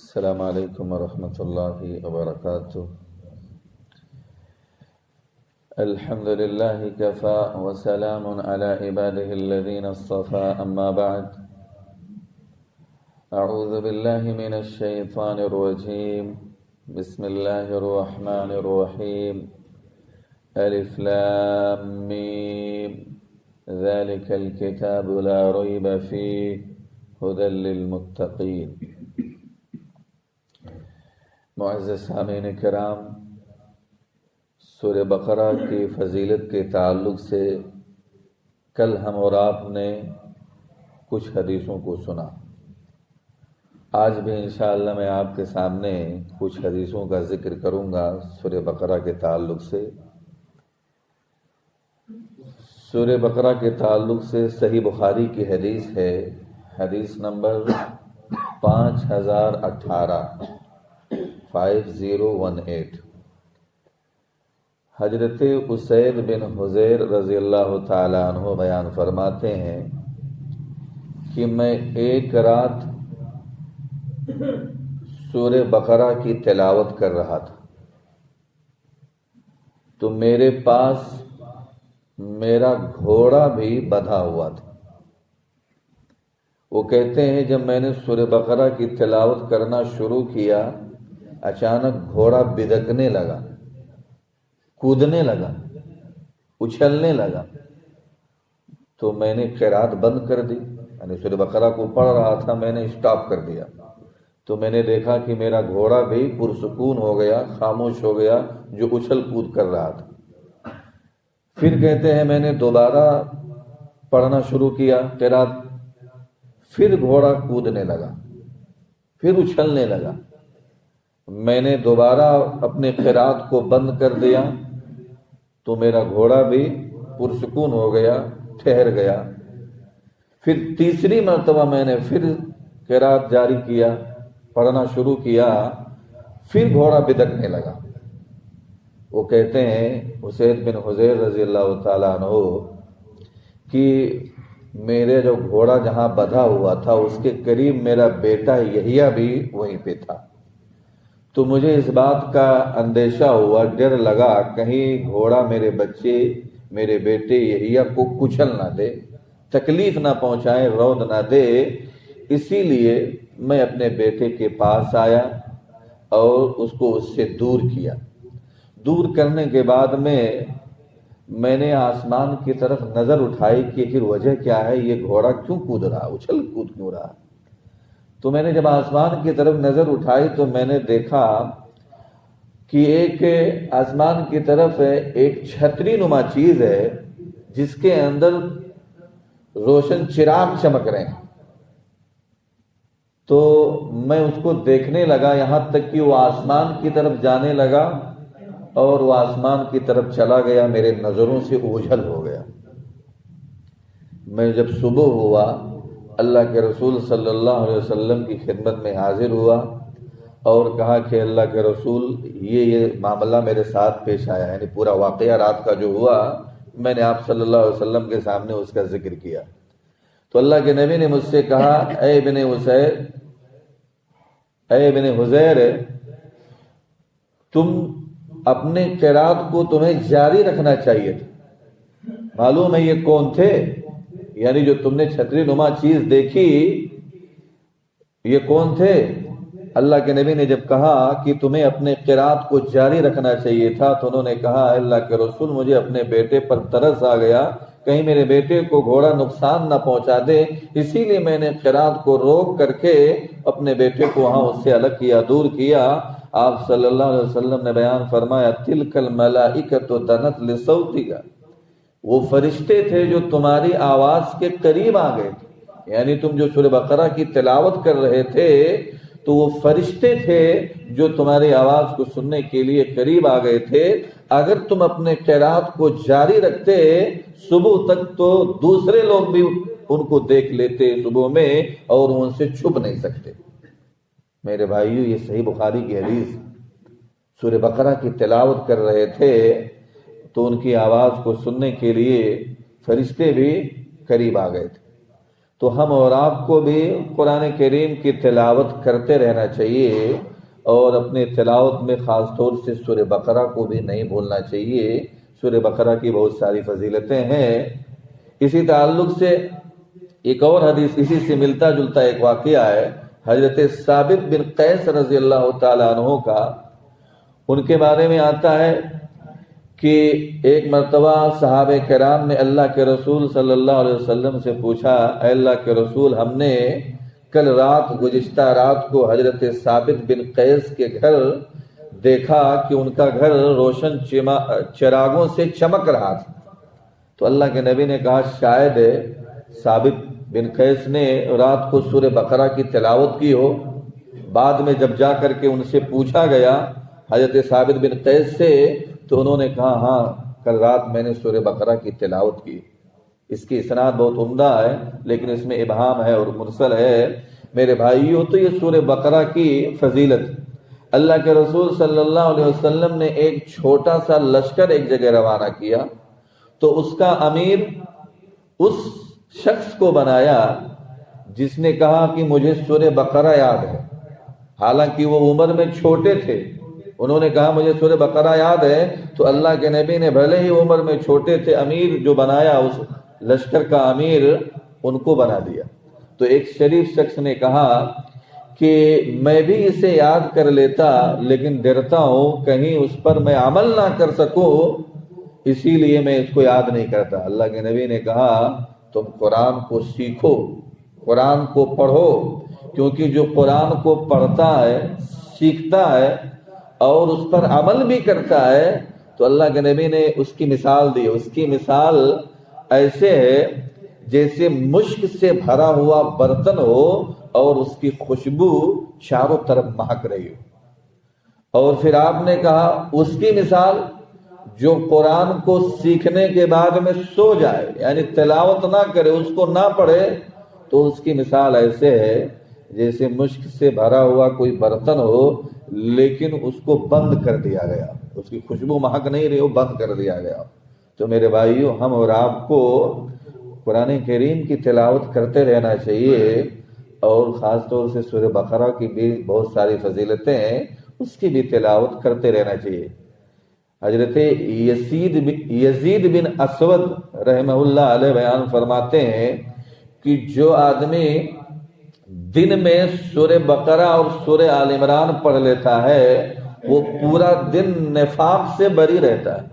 السلام علیکم ورحمۃ اللہ وبرکاتہ۔ الحمد للہ کفا وسلام علی عبادہ الذین اصطفى، اما بعد، اعوذ باللہ من الشیطان الرجیم، بسم اللہ الرحمن الرحیم، الف لام میم، ذلک الکتاب لا ریب فیہ ھدی للمتقین۔ معزز سامعین کرام، سورہ بقرہ کی فضیلت کے تعلق سے کل ہم اور آپ نے کچھ حدیثوں کو سنا۔ آج بھی انشاءاللہ میں آپ کے سامنے کچھ حدیثوں کا ذکر کروں گا سورہ بقرہ کے تعلق سے۔ سورہ بقرہ کے تعلق سے صحیح بخاری کی حدیث ہے، حدیث نمبر 5018، 5018۔ حضرت اسید بن حضیر رضی اللہ تعالیٰ عنہ بیان فرماتے ہیں کہ میں ایک رات سورہ بقرہ کی تلاوت کر رہا تھا تو میرے پاس میرا گھوڑا بھی بندھا ہوا تھا۔ وہ کہتے ہیں جب میں نے سورہ بقرہ کی تلاوت کرنا شروع کیا، اچانک گھوڑا بدکنے لگا، کودنے لگا، اچھلنے لگا، تو میں نے قرات بند کر دی، یعنی سورہ بقرہ کو پڑھ رہا تھا، میں نے اسٹاپ کر دیا، تو میں نے دیکھا کہ میرا گھوڑا بھی پرسکون ہو گیا، خاموش ہو گیا، جو اچھل کود کر رہا تھا۔ پھر کہتے ہیں میں نے دوبارہ پڑھنا شروع کیا قرات، پھر گھوڑا کودنے لگا، پھر اچھلنے لگا، میں نے دوبارہ اپنے قرات کو بند کر دیا تو میرا گھوڑا بھی پرسکون ہو گیا، ٹھہر گیا۔ پھر تیسری مرتبہ میں نے پھر قرات جاری کیا، پڑھنا شروع کیا، پھر گھوڑا بدکنے لگا۔ وہ کہتے ہیں اسید بن حضیر رضی اللہ تعالیٰ عنہ کہ میرے جو گھوڑا جہاں بندھا ہوا تھا اس کے قریب میرا بیٹا یحییٰ بھی وہیں پہ تھا، تو مجھے اس بات کا اندیشہ ہوا، ڈر لگا کہیں گھوڑا میرے بچے، میرے بیٹے یحییٰ کو کچل نہ دے، تکلیف نہ پہنچائے، رود نہ دے۔ اسی لیے میں اپنے بیٹے کے پاس آیا اور اس کو اس سے دور کیا۔ دور کرنے کے بعد میں نے آسمان کی طرف نظر اٹھائی کہ پھر وجہ کیا ہے، یہ گھوڑا کیوں کود رہا، اچھل کود کیوں رہا۔ تو میں نے جب آسمان کی طرف نظر اٹھائی تو میں نے دیکھا کہ ایک آسمان کی طرف ایک چھتری نما چیز ہے جس کے اندر روشن چراغ چمک رہے ہیں۔ تو میں اس کو دیکھنے لگا، یہاں تک کہ وہ آسمان کی طرف جانے لگا اور وہ آسمان کی طرف چلا گیا، میرے نظروں سے اوجھل ہو گیا۔ میں جب صبح ہوا اللہ کے رسول صلی اللہ علیہ وسلم کی خدمت میں حاضر ہوا اور کہا کہ اللہ کے رسول یہ معاملہ میرے ساتھ پیش آیا، یعنی پورا واقعہ رات کا جو ہوا میں نے آپ صلی اللہ علیہ وسلم کے سامنے اس کا ذکر کیا۔ تو اللہ کے نبی نے مجھ سے کہا، اے ابن حضیر، تم اپنے قرات کو تمہیں جاری رکھنا چاہیے تھا۔ معلوم ہے یہ کون تھے، یعنی جو تم نے چھتری نما چیز دیکھی یہ کون تھے؟ اللہ کے نبی نے جب کہا کہ تمہیں اپنے قرات کو جاری رکھنا چاہیے تھا تو انہوں نے کہا، اللہ کے رسول مجھے اپنے بیٹے پر ترس آ گیا، کہیں میرے بیٹے کو گھوڑا نقصان نہ پہنچا دے، اسی لیے میں نے قرات کو روک کر کے اپنے بیٹے کو وہاں اس سے الگ کیا، دور کیا۔ آپ صلی اللہ علیہ وسلم نے بیان فرمایا، تلک الملائکۃ دنت لصوتک، وہ فرشتے تھے جو تمہاری آواز کے قریب آ گئے تھے، یعنی تم جو سورہ بقرہ کی تلاوت کر رہے تھے تو وہ فرشتے تھے جو تمہاری آواز کو سننے کے لیے قریب آ گئے تھے۔ اگر تم اپنے قرات کو جاری رکھتے صبح تک تو دوسرے لوگ بھی ان کو دیکھ لیتے صبح میں اور ان سے چھپ نہیں سکتے۔ میرے بھائیو، یہ صحیح بخاری کی حدیث، سورہ بقرہ کی تلاوت کر رہے تھے تو ان کی آواز کو سننے کے لیے فرشتے بھی قریب آ گئے تھے۔ تو ہم اور آپ کو بھی قرآن کریم کی تلاوت کرتے رہنا چاہیے، اور اپنے تلاوت میں خاص طور سے سورہ بقرہ کو بھی نہیں بھولنا چاہیے۔ سورہ بقرہ کی بہت ساری فضیلتیں ہیں۔ اسی تعلق سے ایک اور حدیث اسی سے ملتا جلتا ایک واقعہ ہے، حضرت ثابت بن قیس رضی اللہ تعالیٰ عنہ کا۔ ان کے بارے میں آتا ہے کہ ایک مرتبہ صحابہ کرام نے اللہ کے رسول صلی اللہ علیہ وسلم سے پوچھا، اے اللہ کے رسول، ہم نے کل رات، گزشتہ رات کو حضرت ثابت بن قیس کے گھر دیکھا کہ ان کا گھر روشن چراغوں سے چمک رہا تھا۔ تو اللہ کے نبی نے کہا شاید ثابت بن قیس نے رات کو سورہ بقرہ کی تلاوت کی ہو۔ بعد میں جب جا کر کے ان سے پوچھا گیا حضرت ثابت بن قیس سے، تو انہوں نے کہا ہاں، کل رات میں نے سورہ بقرہ کی تلاوت کی۔ اس کی اسناد بہت عمدہ ہے، لیکن اس میں ابہام ہے اور مرسل ہے۔ میرے بھائیوں، تو یہ سورہ بقرہ کی فضیلت، اللہ کے رسول صلی اللہ علیہ وسلم نے ایک چھوٹا سا لشکر ایک جگہ روانہ کیا، تو اس کا امیر اس شخص کو بنایا جس نے کہا کہ مجھے سورہ بقرہ یاد ہے، حالانکہ وہ عمر میں چھوٹے تھے۔ انہوں نے کہا مجھے سورہ بقرہ یاد ہے، تو اللہ کے نبی نے بھلے ہی عمر میں چھوٹے تھے، امیر جو بنایا، اس لشکر کا امیر ان کو بنا دیا۔ تو ایک شریف شخص نے کہا کہ میں بھی اسے یاد کر لیتا، لیکن ڈرتا ہوں کہیں اس پر میں عمل نہ کر سکوں، اسی لیے میں اس کو یاد نہیں کرتا۔ اللہ کے نبی نے کہا تم قرآن کو سیکھو، قرآن کو پڑھو، کیونکہ جو قرآن کو پڑھتا ہے، سیکھتا ہے اور اس پر عمل بھی کرتا ہے، تو اللہ کے نبی نے اس کی مثال دی۔ اس کی مثال ایسے ہے جیسے مشک سے بھرا ہوا برتن ہو اور اس کی خوشبو چاروں طرف مہک رہی ہو۔ اور پھر آپ نے کہا اس کی مثال جو قرآن کو سیکھنے کے بعد میں سو جائے، یعنی تلاوت نہ کرے، اس کو نہ پڑھے، تو اس کی مثال ایسے ہے جیسے مشک سے بھرا ہوا کوئی برتن ہو، لیکن اس کو بند کر دیا گیا، اس کی خوشبو مہک نہیں رہی ہو، بند کر دیا گیا۔ تو میرے بھائیو، ہم اور آپ کو قرآن کریم کی تلاوت کرتے رہنا چاہیے، اور خاص طور سے سورہ بقرہ کی بھی بہت ساری فضیلتیں ہیں، اس کی بھی تلاوت کرتے رہنا چاہیے۔ حضرت یزید بن اسود رحمہ اللہ علیہ بیان فرماتے ہیں کہ جو آدمی دن میں سورہ بقرہ اور سورہ آل عمران پڑھ لیتا ہے، وہ پورا دن نفاق سے بری رہتا ہے،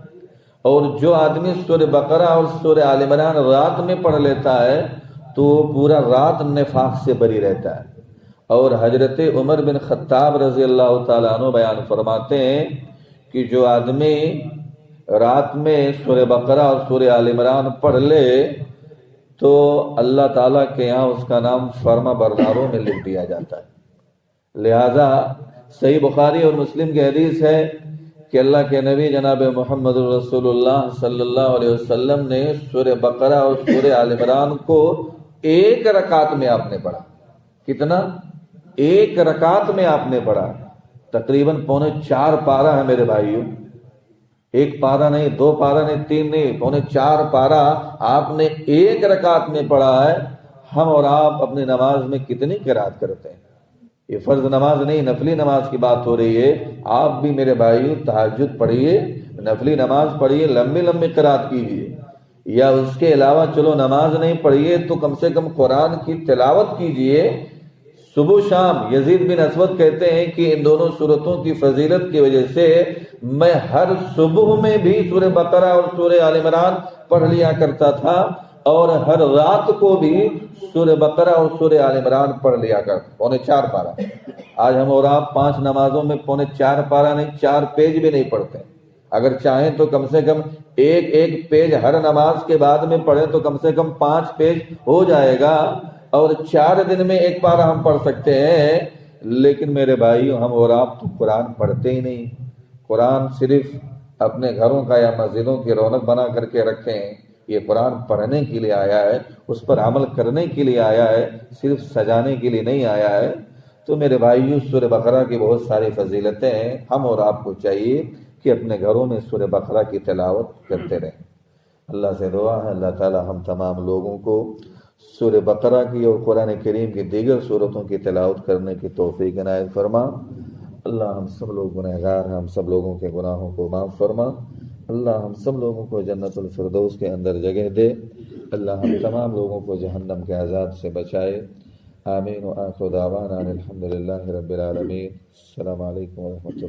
اور جو آدمی سورہ بقرہ اور سورہ آل عمران رات میں پڑھ لیتا ہے تو وہ پورا رات نفاق سے بری رہتا ہے۔ اور حضرت عمر بن خطاب رضی اللہ تعالیٰ عنہ بیان فرماتے ہیں کہ جو آدمی رات میں سورہ بقرہ اور سورہ آل عمران پڑھ لے تو اللہ تعالیٰ کے یہاں اس کا نام فرما برداروں میں لکھ دیا جاتا ہے۔ لہذا صحیح بخاری اور مسلم کی حدیث ہے کہ اللہ کے نبی جناب محمد رسول اللہ صلی اللہ علیہ وسلم نے سورہ بقرہ اور سورہ آل عمران کو ایک رکعت میں آپ نے پڑھا۔ کتنا؟ ایک رکعت میں آپ نے پڑھا۔ تقریباً 4.25 پارہ ہے میرے بھائیوں، ایک پارہ نہیں، 2 پارہ نہیں، 3 نہیں، 4.25 پارہ آپ نے ایک رکعت میں پڑھا ہے۔ ہم اور آپ اپنی نماز میں کتنی قرات کرتے ہیں؟ یہ فرض نماز نہیں، نفلی نماز کی بات ہو رہی ہے۔ آپ بھی میرے بھائیو تہجد پڑھیے، نفلی نماز پڑھیے، لمبی لمبی قرات کیجیے، یا اس کے علاوہ چلو نماز نہیں پڑھیے تو کم سے کم قرآن کی تلاوت کیجیے صبح شام۔ یزید بن اسود کہتے ہیں کہ ان دونوں سورتوں کی فضیلت کی وجہ سے میں ہر صبح میں بھی سورہ بقرہ اور سورہ آل عمران پڑھ لیا کرتا تھا، اور ہر رات کو بھی سورہ بقرہ اور سورہ آل عمران پڑھ لیا کرتا۔ 4.25 پارہ۔ آج ہم اور آپ 5 نمازوں میں 4.25 پارہ نہیں، 4 پیج بھی نہیں پڑھتے۔ اگر چاہیں تو کم سے کم ایک پیج ہر نماز کے بعد میں پڑھیں تو کم سے کم 5 پیج ہو جائے گا، اور 4 دن میں 1 پارہ ہم پڑھ سکتے ہیں۔ لیکن میرے بھائیو، ہم اور آپ تو قرآن پڑھتے ہی نہیں۔ قرآن صرف اپنے گھروں کا یا مسجدوں کی رونق بنا کر کے رکھیں۔ یہ قرآن پڑھنے کے لیے آیا ہے، اس پر عمل کرنے کے لیے آیا ہے، صرف سجانے کے لیے نہیں آیا ہے۔ تو میرے بھائیو، سورہ بقرہ کی بہت ساری فضیلتیں ہیں، ہم اور آپ کو چاہیے کہ اپنے گھروں میں سورہ بقرہ کی تلاوت کرتے رہیں۔ اللہ سے دعا ہے اللہ تعالی ہم تمام لوگوں کو سورہ بقرہ کی اور قرآن کریم کی دیگر صورتوں کی تلاوت کرنے کی توفیق عنایت فرما۔ اللہ ہم سب لوگ گنہگار ہیں، ہم سب لوگوں کے گناہوں کو معاف فرما۔ اللہ ہم سب لوگوں کو جنت الفردوس کے اندر جگہ دے۔ اللہ ہم تمام لوگوں کو جہنم کے عذاب سے بچائے۔ آمین۔ وآخر دعوانا الحمدللہ رب العالمین۔ السلام علیکم ورحمۃ اللہ۔